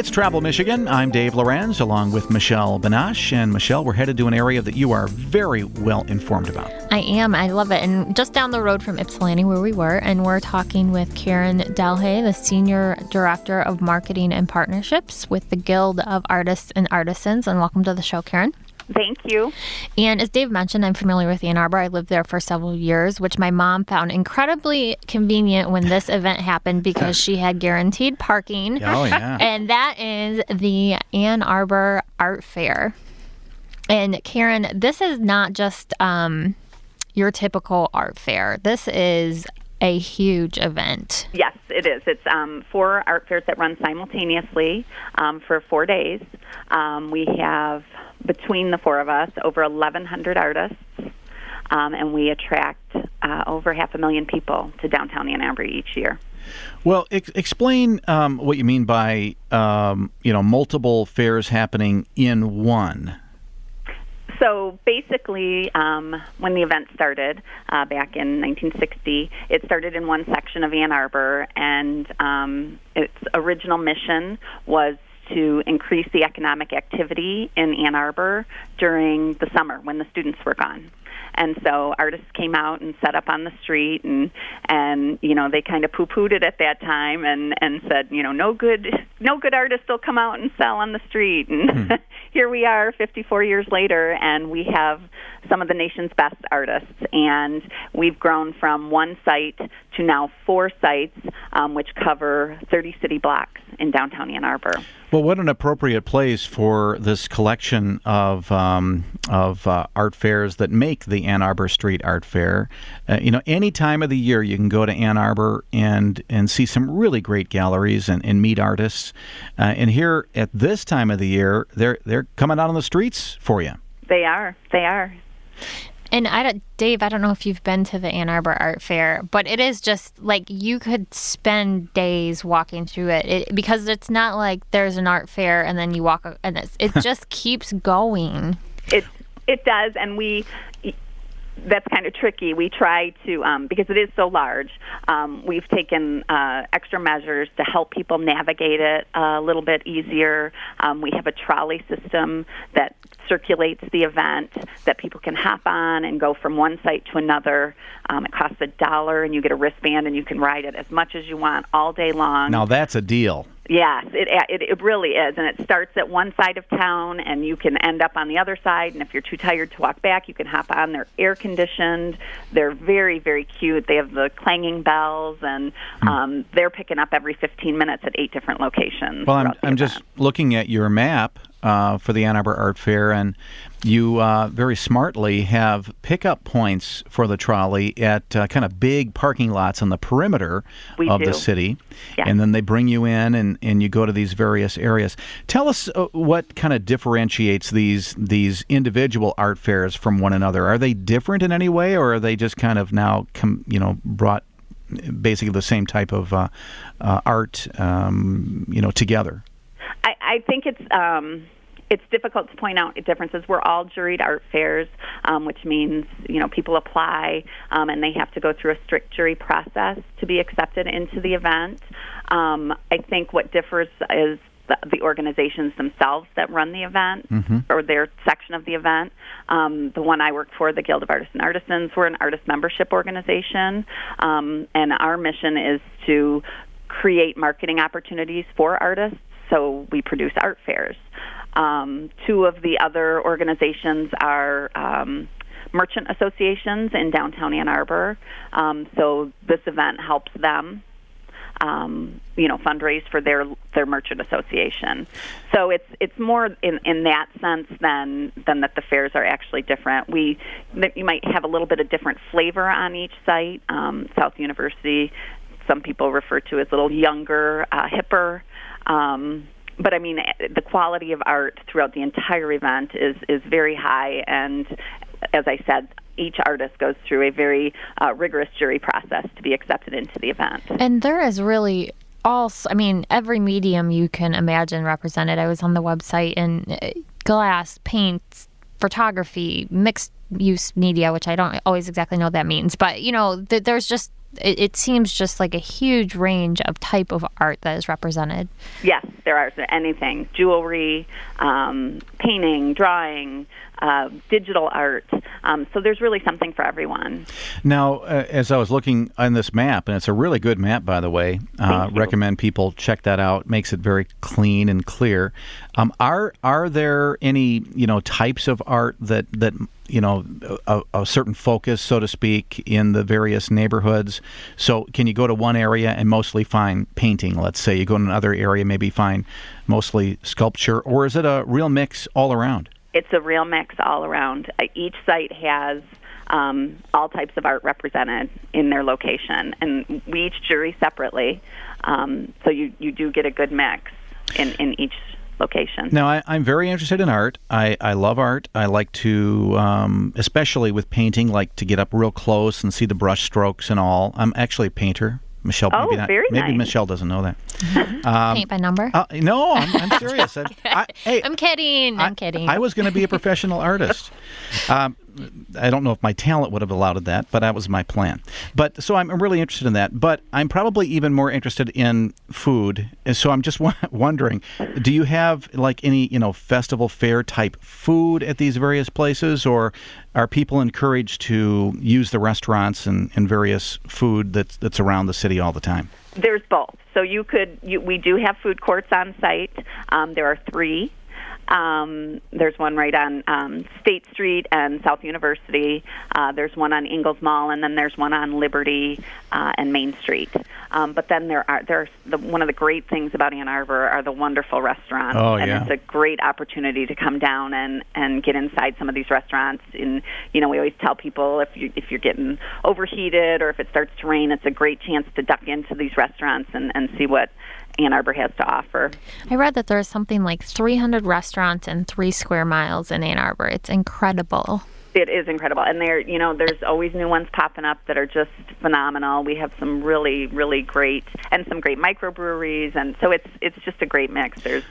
It's Travel Michigan. I'm Dave Lorenz, along with Michelle Benash. And Michelle, we're headed to an area that you are very well informed about. I am. I love it. And just down the road from Ypsilanti, where we were, and we're talking with Karen Delhay, the Senior Director of Marketing and Partnerships with the Guild of Artists and Artisans. And welcome to the show, Karen. Thank you. And as Dave mentioned, I'm familiar with Ann Arbor. I lived there for several years, which my mom found incredibly convenient when this event happened because she had guaranteed parking. Oh, yeah. And that is the Ann Arbor Art Fair. And Karen, this is not just your typical art fair. This is a huge event. Yes, it is. It's 4 art fairs that run simultaneously for 4 days. We have, between the 4 of us, over 1,100 artists, and we attract over 500,000 people to downtown Ann Arbor each year. Well, explain what you mean by multiple fairs happening in one. So basically, when the event started back in 1960, it started in one section of Ann Arbor, and its original mission was to increase the economic activity in Ann Arbor during the summer when the students were gone. And so artists came out and set up on the street, and they kind of poo-pooed it at that time and said, no good artists will come out and sell on the street. And here we are 54 years later, and we have some of the nation's best artists. And we've grown from one site to now 4 sites, which cover 30 city blocks in downtown Ann Arbor. Well, what an appropriate place for this collection of art fairs that make the Ann Arbor Street Art Fair. Any time of the year you can go to Ann Arbor and see some really great galleries and meet artists. And here at this time of the year, they're coming out on the streets for you. They are. And Dave, I don't know if you've been to the Ann Arbor Art Fair, but it is just like you could spend days walking through it because it's not like there's an art fair and then you walk and it just keeps going. It does, and that's kind of tricky. We try to, because it is so large, we've taken extra measures to help people navigate it a little bit easier. We have a trolley system that circulates the event that people can hop on and go from one site to another. It costs $1, and you get a wristband, and you can ride it as much as you want all day long. Now that's a deal. Yes, it really is, and it starts at one side of town, and you can end up on the other side, and if you're too tired to walk back, you can hop on. They're air-conditioned. They're very, very cute. They have the clanging bells, and they're picking up every 15 minutes at 8 different locations. Well, I'm just looking at your map for the Ann Arbor Art Fair, and you very smartly have pickup points for the trolley at kind of big parking lots on the perimeter of the city. Yes. And then they bring you in and you go to these various areas. Tell us what kind of differentiates these individual art fairs from one another. Are they different in any way, or are they just kind of now brought basically the same type of art together? I think it's difficult to point out differences. We're all juried art fairs, which means people apply and they have to go through a strict jury process to be accepted into the event. I think what differs is the organizations themselves that run the event or their section of the event. The one I work for, the Guild of Artists and Artisans, we're an artist membership organization, and our mission is to create marketing opportunities for artists. So we produce art fairs. 2 of the other organizations are merchant associations in downtown Ann Arbor. So this event helps them, fundraise for their merchant association. So it's more in that sense than that the fairs are actually different. You might have a little bit of different flavor on each site. South University, some people refer to as a little younger, hipper. But I mean, the quality of art throughout the entire event is very high, and as I said, each artist goes through a very rigorous jury process to be accepted into the event. And there is really every medium you can imagine represented. I was on the website, and glass, paints, photography, mixed use media, which I don't always exactly know what that means. But, there's just, it seems just like a huge range of type of art that is represented. Yes, there are anything, jewelry, painting, drawing, digital art. So there's really something for everyone. Now, as I was looking on this map, and it's a really good map, by the way, recommend people check that out. Makes it very clean and clear. Are there any types of art that a certain focus, so to speak, in the various neighborhoods? So can you go to one area and mostly find painting, let's say? You go to another area, maybe find mostly sculpture, or is it a real mix all around? It's a real mix all around. Each site has all types of art represented in their location, and we each jury separately, so you do get a good mix in each location. Now, I'm very interested in art. I love art. I like to, especially with painting, like to get up real close and see the brush strokes and all. I'm actually a painter. Michelle, very maybe nice. Michelle doesn't know that. Paint by number? No, I'm serious. I'm kidding. I'm kidding. I was going to be a professional artist. I don't know if my talent would have allowed that, but that was my plan. But so I'm really interested in that. But I'm probably even more interested in food. And so I'm just wondering, do you have like any festival fair type food at these various places, or are people encouraged to use the restaurants and various food that's around the city all the time? There's both. So we do have food courts on site. There are 3. There's one right on State Street and South University. There's one on Ingalls Mall, and then there's one on Liberty and Main Street. But then one of the great things about Ann Arbor are the wonderful restaurants. Oh, and yeah. It's a great opportunity to come down and get inside some of these restaurants. And we always tell people if you're getting overheated or if it starts to rain, it's a great chance to duck into these restaurants and see what Ann Arbor has to offer. I read that there's something like 300 restaurants and 3 square miles in Ann Arbor. It's incredible. It is incredible, and there's always new ones popping up that are just phenomenal. We have some really, really great, and some great microbreweries, and so it's just a great mix. There's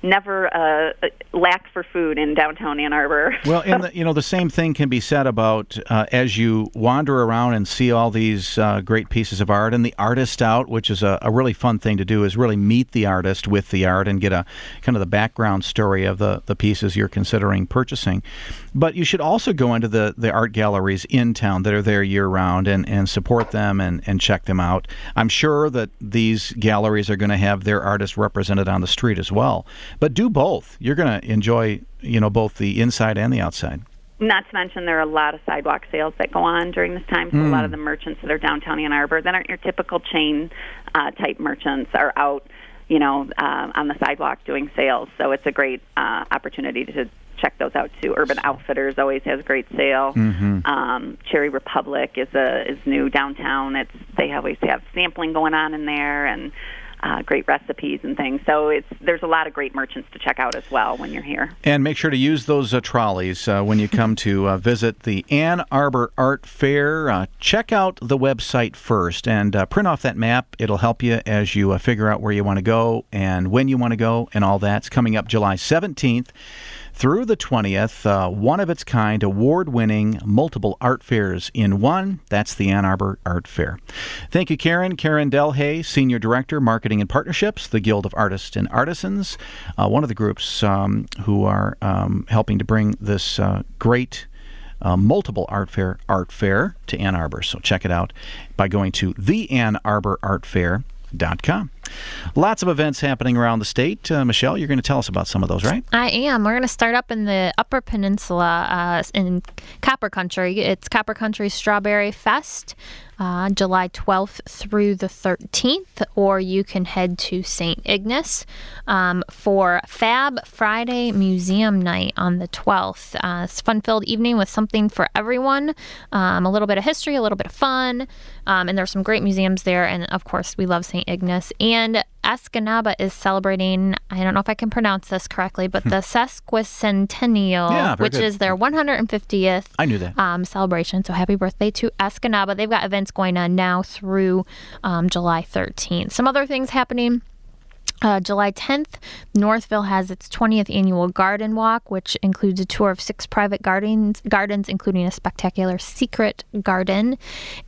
never a lack for food in downtown Ann Arbor. Well, and the same thing can be said about as you wander around and see all these great pieces of art, and the artist out, which is a really fun thing to do, is really meet the artist with the art and get a kind of the background story of the pieces you're considering purchasing. But you should also go into the art galleries in town that are there year-round and support them and check them out. I'm sure that these galleries are going to have their artists represented on the street as well. But do both. You're going to enjoy, both the inside and the outside. Not to mention there are a lot of sidewalk sales that go on during this time. So a lot of the merchants that are downtown Ann Arbor that aren't your typical chain type merchants are out, on the sidewalk doing sales. So it's a great opportunity to check those out too. Urban Outfitters always has a great sale. Cherry Republic is new downtown. They always have sampling going on in there and great recipes and things. So there's a lot of great merchants to check out as well when you're here. And make sure to use those trolleys when you come to visit the Ann Arbor Art Fair. Check out the website first and print off that map. It'll help you as you figure out where you want to go and when you want to go and all that. It's coming up July 17th. Through the 20th, one-of-its-kind, award-winning, multiple art fairs in one. That's the Ann Arbor Art Fair. Thank you, Karen. Karen Delhay, Senior Director, Marketing and Partnerships, the Guild of Artists and Artisans, one of the groups who are helping to bring this great multiple art fair to Ann Arbor. So check it out by going to theannarborartfair.com. Lots of events happening around the state. Michelle, you're going to tell us about some of those, right? I am. We're going to start up in the Upper Peninsula in Copper Country. It's Copper Country Strawberry Fest, July 12th through the 13th, or you can head to St. Ignace for Fab Friday Museum Night on the 12th. It's a fun-filled evening with something for everyone, a little bit of history, a little bit of fun, and there's some great museums there, and of course we love St. Ignace. And Escanaba is celebrating, I don't know if I can pronounce this correctly, but the sesquicentennial, which is their 150th I knew that. Celebration. So happy birthday to Escanaba. They've got events going on now through July 13th. Some other things happening July 10th, Northville has its 20th annual Garden Walk, which includes a tour of 6 private gardens, including a spectacular secret garden.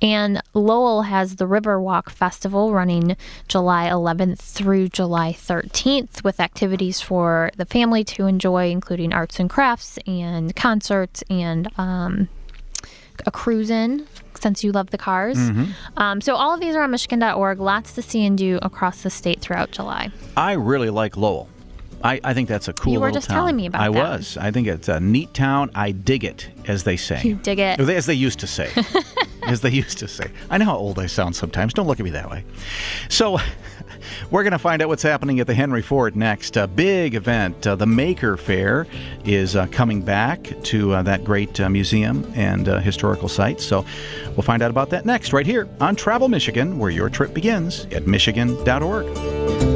And Lowell has the River Walk Festival running July 11th through July 13th with activities for the family to enjoy, including arts and crafts and concerts and a cruise-in, since you love the cars. So all of these are on Michigan.org. Lots to see and do across the state throughout July. I really like Lowell. I think that's a cool You were little just town. telling me about I that. was. I think it's a neat town. I dig it, as they say. You dig it. As they used to say. As they used to say. I know how old I sound sometimes. Don't look at me that way. So we're going to find out what's happening at the Henry Ford next. A big event. The Maker Fair is coming back to that great museum and historical site. So we'll find out about that next, right here on Travel Michigan, where your trip begins at Michigan.org.